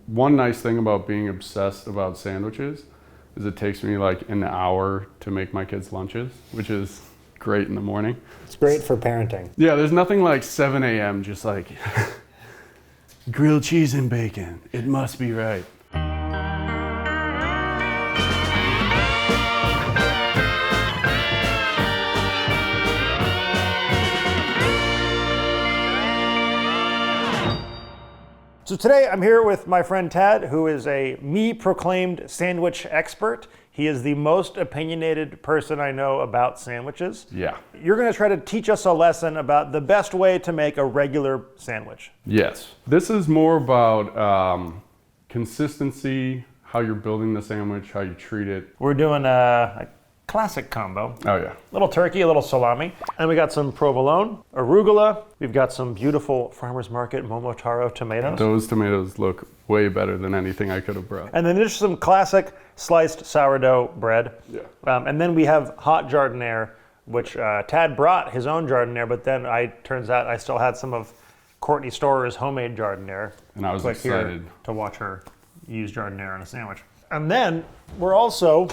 One nice thing about being obsessed about sandwiches is it takes me like an hour to make my kids' lunches, which is great in the morning. It's great for parenting. Yeah, there's nothing like 7 a.m. just like grilled cheese and bacon. It must be right. So today I'm here with my friend Tad, who is a me-proclaimed sandwich expert. He is the most opinionated person I know about sandwiches. Yeah. You're gonna try to teach us a lesson about the best way to make a regular sandwich. Yes. This is more about consistency, how you're building the sandwich, how you treat it. We're doing a classic combo. Oh yeah. Little turkey, a little salami. And we got some provolone, arugula. We've got some beautiful farmer's market Momotaro tomatoes. Those tomatoes look way better than anything I could have brought. And then there's some classic sliced sourdough bread. Yeah. And then we have hot giardianera, which Tad brought his own giardianera, but then turns out I still had some of Courtney Storer's homemade giardianera. And I was Click excited here to watch her use giardianera in a sandwich. And then we're also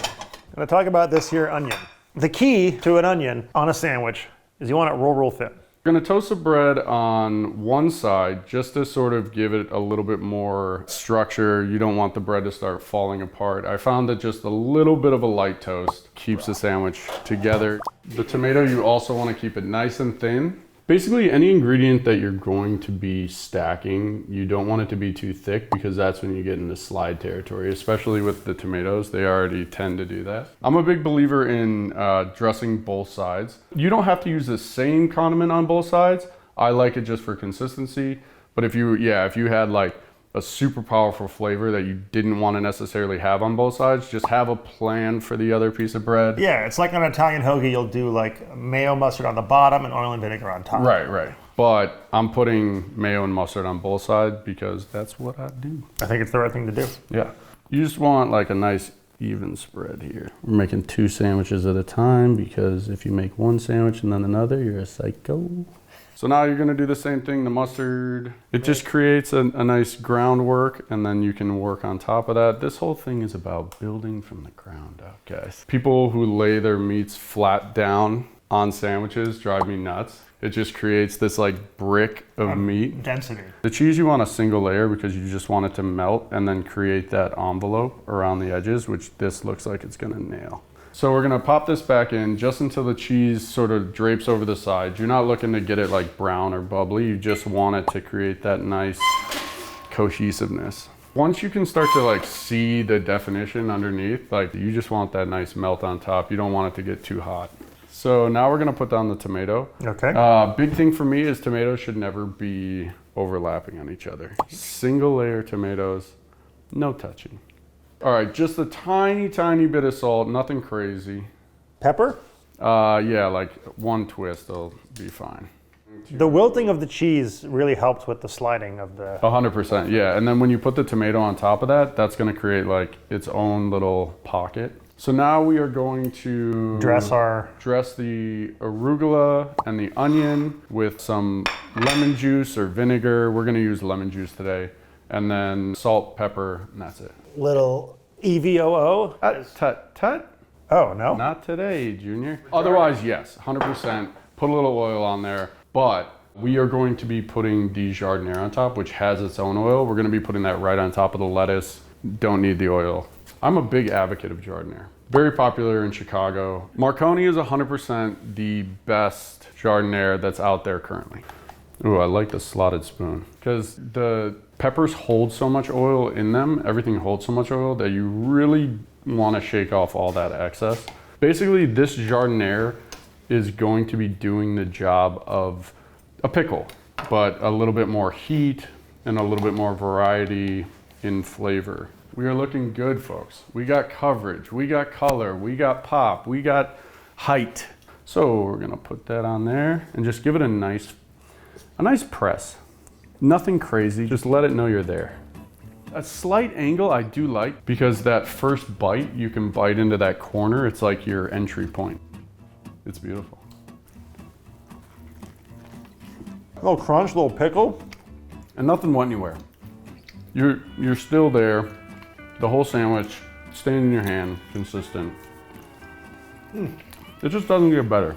going to talk about this here onion. The key to an onion on a sandwich is you want it real thin. We're gonna toast the bread on one side just to sort of give it a little bit more structure. You don't want the bread to start falling apart. I found that just a little bit of a light toast keeps the sandwich together. The tomato, you also want to keep it nice and thin. Basically, any ingredient that you're going to be stacking, you don't want it to be too thick because that's when you get into slide territory, especially with the tomatoes. They already tend to do that. I'm a big believer in dressing both sides. You don't have to use the same condiment on both sides. I like it just for consistency. But if you had like a super powerful flavor that you didn't want to necessarily have on both sides, just have a plan for the other piece of bread. Yeah, it's like an Italian hoagie, you'll do like mayo mustard on the bottom and oil and vinegar on top. Right. But I'm putting mayo and mustard on both sides because that's what I do. I think it's the right thing to do. Yeah. You just want like a nice even spread here. We're making 2 sandwiches at a time because if you make one sandwich and then another, you're a psycho. So now you're gonna do the same thing, the mustard. It just creates a nice groundwork and then you can work on top of that. This whole thing is about building from the ground up, guys. People who lay their meats flat down on sandwiches drive me nuts. It just creates this like brick of meat. Density. The cheese you want a single layer because you just want it to melt and then create that envelope around the edges, which this looks like it's gonna nail. So we're gonna pop this back in just until the cheese sort of drapes over the sides. You're not looking to get it like brown or bubbly. You just want it to create that nice cohesiveness. Once you can start to like see the definition underneath, like you just want that nice melt on top. You don't want it to get too hot. So now we're gonna put down the tomato. Okay. Big thing for me is tomatoes should never be overlapping on each other. Single layer tomatoes, no touching. All right, just a tiny bit of salt, nothing crazy. Pepper? Yeah, like 1 twist will be fine. The wilting of the cheese really helps with the sliding of the... 100%, yeah. And then when you put the tomato on top of that, that's gonna create like its own little pocket. So now we are going to dress the arugula and the onion with some lemon juice or vinegar. We're gonna use lemon juice today. And then salt, pepper, and that's it. Little EVOO? Tut. Oh, no? Not today, Junior. Otherwise, yes, 100%. Put a little oil on there, but we are going to be putting the giardianera on top, which has its own oil. We're gonna be putting that right on top of the lettuce. Don't need the oil. I'm a big advocate of giardianera. Very popular in Chicago. Marconi is 100% the best giardianera that's out there currently. Ooh, I like the slotted spoon because the peppers hold so much oil in them. Everything holds so much oil that you really want to shake off all that excess. Basically, this giardianera is going to be doing the job of a pickle, but a little bit more heat and a little bit more variety in flavor. We are looking good, folks. We got coverage, we got color, we got pop, we got height. So we're gonna put that on there and just give it a nice press. Nothing crazy, just let it know you're there. A slight angle I do like because that first bite, you can bite into that corner. It's like your entry point. It's beautiful. A little crunch, a little pickle. And nothing went anywhere. you're still there. The whole sandwich, staying in your hand, consistent. It just doesn't get better.